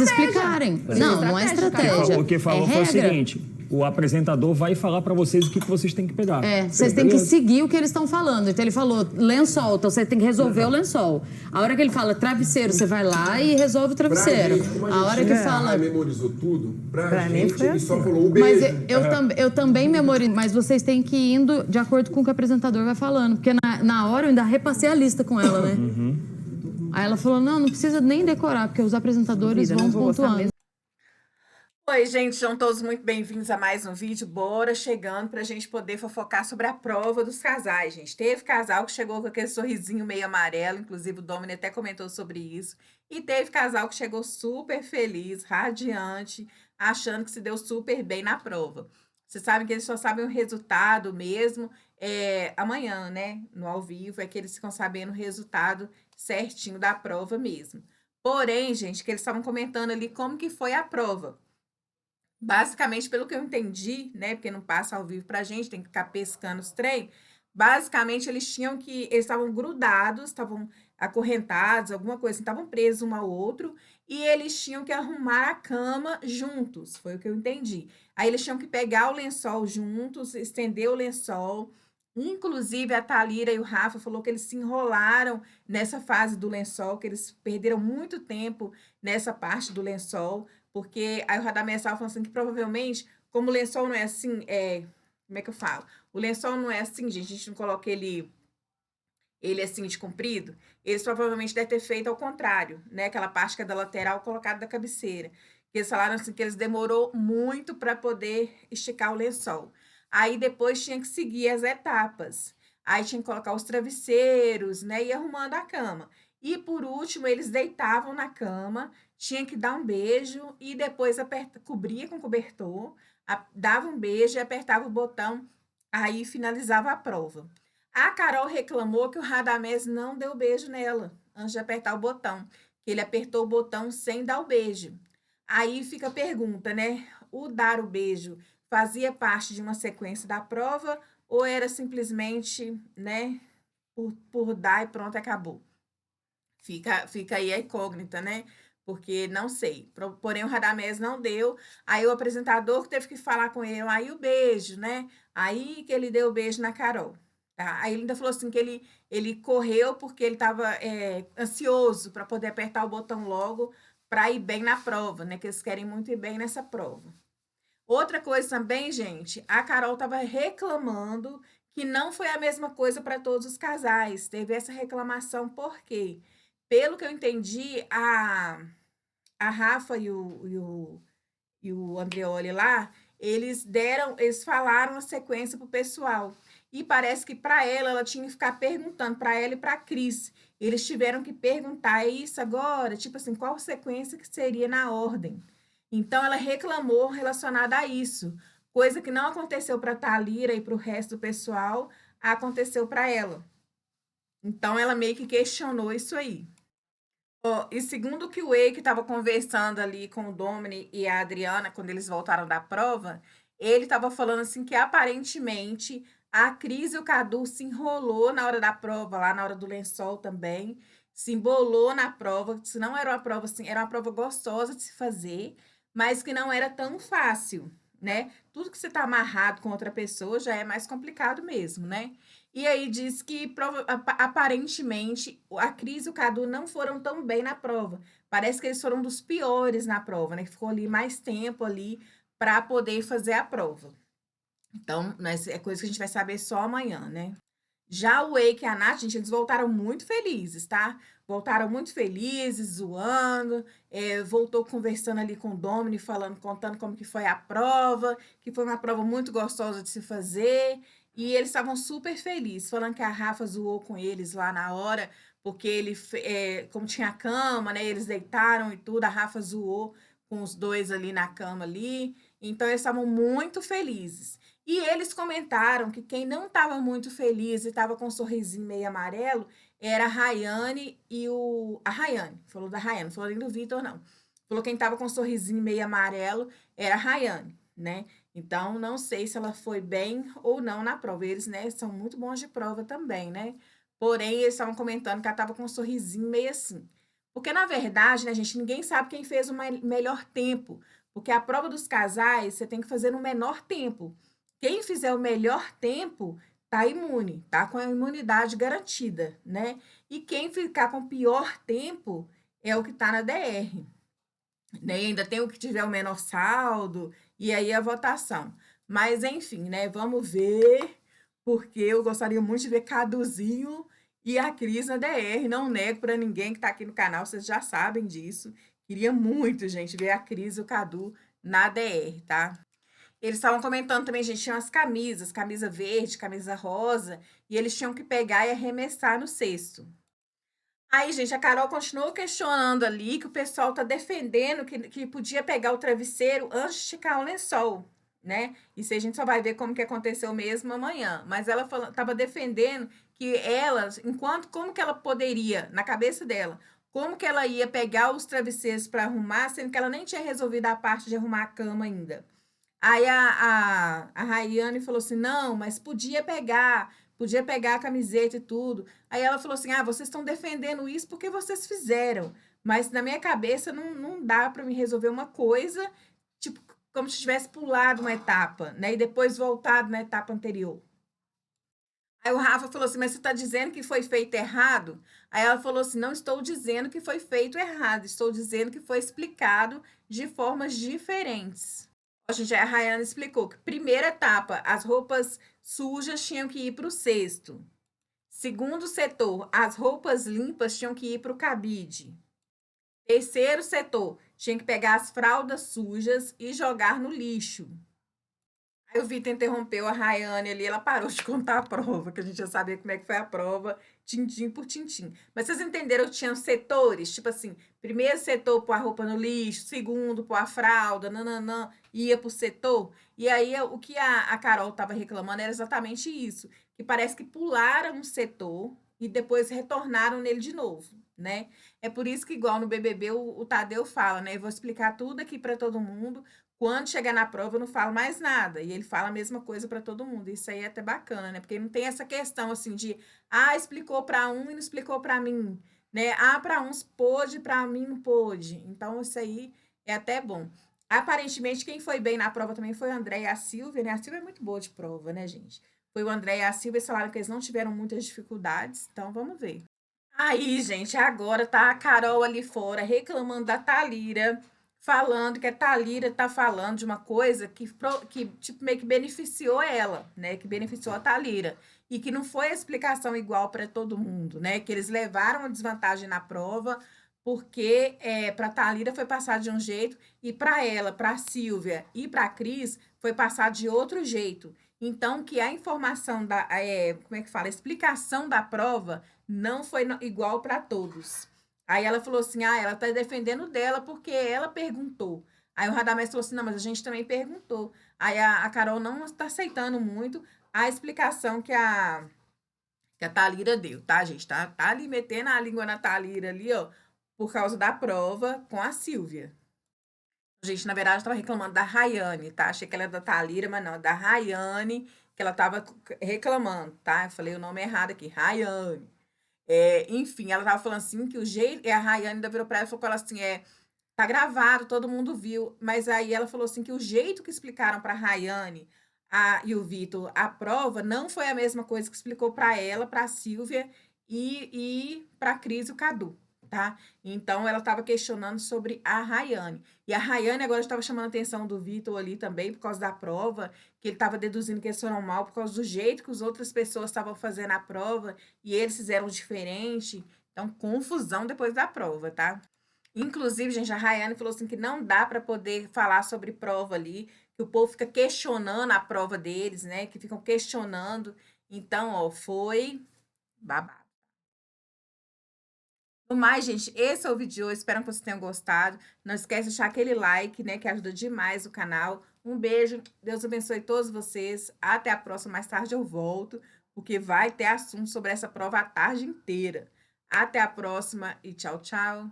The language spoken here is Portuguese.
explicarem. Não é estratégia. O que falou foi o seguinte: o apresentador vai falar para vocês o que vocês têm que pegar. Vocês têm que seguir o que eles estão falando. Então ele falou lençol, então você tem que resolver o lençol. A hora que ele fala travesseiro, você vai lá e resolve o travesseiro. A hora que fala... memorizou tudo, pra gente, foi ele só assim. falou o beijo. Mas eu também memorizo, mas vocês têm que ir indo de acordo com o que o apresentador vai falando. Porque na hora eu ainda repassei a lista com ela, né? Aí ela falou, não precisa nem decorar, porque os apresentadores vão pontuando. Oi, gente, sejam todos muito bem-vindos a mais um vídeo. Bora chegando pra gente poder fofocar sobre a prova dos casais, gente. Teve casal que chegou com aquele sorrisinho meio amarelo, inclusive o Domini até comentou sobre isso. E teve casal que chegou super feliz, radiante, achando que se deu super bem na prova. Vocês sabem que eles só sabem o resultado mesmo amanhã, né? No ao vivo, é que eles ficam sabendo o resultado certinho da prova mesmo. Porém, gente, que eles estavam comentando ali como que foi a prova. Basicamente, pelo que eu entendi, né? Porque não passa ao vivo pra gente, tem que ficar pescando os trem. Basicamente, eles estavam grudados, estavam acorrentados, alguma coisa assim, estavam presos um ao outro, e eles tinham que arrumar a cama juntos, foi o que eu entendi. Aí eles tinham que pegar o lençol juntos, estender o lençol. Inclusive, a Thalira e o Rafa falou que eles se enrolaram nessa fase do lençol, que eles perderam muito tempo nessa parte do lençol, porque aí o Radamés estava falando assim que provavelmente, como o lençol não é assim, como é que eu falo? O lençol não é assim, gente, a gente não coloca ele assim de comprido, eles provavelmente devem ter feito ao contrário, né? Aquela parte que é da lateral colocada da cabeceira. Eles falaram assim que eles demorou muito para poder esticar o lençol. Aí depois tinha que seguir as etapas. Aí tinha que colocar os travesseiros, né? E arrumando a cama. E por último, eles deitavam na cama, tinha que dar um beijo e depois cobria com cobertor, dava um beijo e apertava o botão, aí finalizava a prova. A Carol reclamou que o Radamés não deu beijo nela antes de apertar o botão, que ele apertou o botão sem dar o beijo. Aí fica a pergunta, né? O dar o beijo fazia parte de uma sequência da prova ou era simplesmente, né, por dar e pronto, acabou? Fica aí a incógnita, né? Porque não sei. Porém, o Radamés não deu. Aí o apresentador teve que falar com ele. Aí o beijo, né? Aí que ele deu o beijo na Carol. Tá? Aí ele ainda falou assim que ele correu porque ele estava ansioso para poder apertar o botão logo para ir bem na prova, né? Que eles querem muito ir bem nessa prova. Outra coisa também, gente, a Carol estava reclamando que não foi a mesma coisa para todos os casais. Teve essa reclamação, por quê? Pelo que eu entendi, a Rafa e o Andreoli lá, eles falaram a sequência pro pessoal. E parece que para ela tinha que ficar perguntando, para ela e para Cris. Eles tiveram que perguntar isso agora, tipo assim, qual sequência que seria na ordem. Então, ela reclamou relacionada a isso. Coisa que não aconteceu para a Thalira e para o resto do pessoal, aconteceu para ela. Então, ela meio que questionou isso aí. E segundo que o Eike estava conversando ali com o Domini e a Adriana, quando eles voltaram da prova, ele estava falando assim que aparentemente a Cris e o Cadu se enrolou na hora da prova, lá na hora do lençol também, se embolou na prova, se não era uma prova assim, era uma prova gostosa de se fazer, mas que não era tão fácil, né? Tudo que você tá amarrado com outra pessoa já é mais complicado mesmo, né? E aí diz que aparentemente a Cris e o Cadu não foram tão bem na prova. Parece que eles foram dos piores na prova, né? Que ficou ali mais tempo ali para poder fazer a prova. Então, é coisa que a gente vai saber só amanhã, né? Já o Eike e a Nath, gente, eles voltaram muito felizes, tá? Voltaram muito felizes, zoando, voltou conversando ali com o Domini, contando como que foi a prova, que foi uma prova muito gostosa de se fazer, e eles estavam super felizes, falando que a Rafa zoou com eles lá na hora, porque como tinha cama, né, eles deitaram e tudo, a Rafa zoou com os dois ali na cama ali, então eles estavam muito felizes. E eles comentaram que quem não estava muito feliz e estava com um sorrisinho meio amarelo era a Rayane e a Rayane, falou da Rayane, não falou nem do Vitor, não. Falou que quem estava com um sorrisinho meio amarelo era a Rayane, né? Então, não sei se ela foi bem ou não na prova. Eles, né, são muito bons de prova também, né? Porém, eles estavam comentando que ela estava com um sorrisinho meio assim. Porque, na verdade, né, gente, ninguém sabe quem fez o melhor tempo. Porque a prova dos casais, você tem que fazer no menor tempo. Quem fizer o melhor tempo tá imune, tá com a imunidade garantida, né? E quem ficar com o pior tempo é o que tá na DR. Né? E ainda tem o que tiver o menor saldo, e aí a votação. Mas, enfim, né? Vamos ver, porque eu gostaria muito de ver Caduzinho e a Cris na DR. Não nego para ninguém que está aqui no canal, vocês já sabem disso. Queria muito, gente, ver a Cris e o Cadu na DR, tá? Eles estavam comentando também, gente, tinha umas camisas, camisa verde, camisa rosa, e eles tinham que pegar e arremessar no cesto. Aí, gente, a Carol continuou questionando ali que o pessoal tá defendendo que podia pegar o travesseiro antes de esticar o lençol, né? Isso aí a gente só vai ver como que aconteceu mesmo amanhã. Mas ela tava defendendo que ela, como que ela poderia, na cabeça dela, como que ela ia pegar os travesseiros para arrumar, sendo que ela nem tinha resolvido a parte de arrumar a cama ainda. Aí a Rayane falou assim: não, mas podia pegar a camiseta e tudo. Aí ela falou assim: ah, vocês estão defendendo isso porque vocês fizeram. Mas na minha cabeça não dá para me resolver uma coisa, tipo, como se tivesse pulado uma etapa, né? E depois voltado na etapa anterior. Aí o Rafa falou assim: mas você está dizendo que foi feito errado? Aí ela falou assim: não estou dizendo que foi feito errado, estou dizendo que foi explicado de formas diferentes. A gente, a Rayane explicou que primeira etapa, as roupas sujas tinham que ir para o cesto. Segundo setor, as roupas limpas tinham que ir para o cabide. Terceiro setor, tinha que pegar as fraldas sujas e jogar no lixo. Aí o Vitor interrompeu a Rayane ali, ela parou de contar a prova, que a gente já sabia como é que foi a prova, tintim por tintim. Mas vocês entenderam que tinham setores? Tipo assim, primeiro setor pôr a roupa no lixo, segundo pôr a fralda, nananã, ia pro setor. E aí o que a Carol estava reclamando era exatamente isso, que parece que pularam um setor e depois retornaram nele de novo, né? É por isso que, igual no BBB, o Tadeu fala, né? Eu vou explicar tudo aqui para todo mundo. Quando chegar na prova, eu não falo mais nada. E ele fala a mesma coisa para todo mundo. Isso aí é até bacana, né? Porque não tem essa questão assim de, explicou para um e não explicou para mim, né? Para uns pôde, para mim não pôde. Então, isso aí é até bom. Aparentemente, quem foi bem na prova também foi o André e a Silvia, né? A Silvia é muito boa de prova, né, gente? Foi o André e a Silvia, eles falaram que eles não tiveram muitas dificuldades. Então, vamos ver. Aí, gente, agora tá a Carol ali fora reclamando da Thalira, falando que a Thalira tá falando de uma coisa que tipo, meio que beneficiou ela, né? Que beneficiou a Thalira. E que não foi a explicação igual para todo mundo, né? Que eles levaram a desvantagem na prova, porque para a Thalira foi passar de um jeito, e para ela, para a Silvia e para a Cris, foi passar de outro jeito. Então, que a informação como é que fala? A explicação da prova não foi igual para todos. Aí ela falou assim: ela tá defendendo dela porque ela perguntou. Aí o Radamés falou assim: não, mas a gente também perguntou. Aí a Carol não está aceitando muito a explicação que a Thalira deu, tá, gente? Tá ali metendo a língua na Thalira ali, ó, por causa da prova com a Silvia. Gente, na verdade, eu tava reclamando da Rayane, tá? Achei que ela era da Thalira, mas não, é da Rayane, que ela tava reclamando, tá? Eu falei o nome errado aqui, Rayane. Enfim, ela tava falando assim que o jeito. A Rayane ainda virou pra ela e falou com ela assim: tá gravado, todo mundo viu. Mas aí ela falou assim que o jeito que explicaram pra Rayane e o Vitor a prova não foi a mesma coisa que explicou pra ela, pra Silvia e pra Cris e o Cadu, tá? Então ela tava questionando sobre a Rayane. E a Rayane agora estava chamando a atenção do Vitor ali também, por causa da prova, que ele estava deduzindo que eles foram mal por causa do jeito que as outras pessoas estavam fazendo a prova e eles fizeram diferente. Então, confusão depois da prova, tá? Inclusive, gente, a Rayane falou assim que não dá para poder falar sobre prova ali, que o povo fica questionando a prova deles, né? Que ficam questionando. Então, ó, foi babado. No mais, gente, esse é o vídeo de hoje. Espero que vocês tenham gostado. Não esquece de deixar aquele like, né? Que ajuda demais o canal. Um beijo. Deus abençoe todos vocês. Até a próxima. Mais tarde eu volto, porque vai ter assunto sobre essa prova a tarde inteira. Até a próxima e tchau, tchau.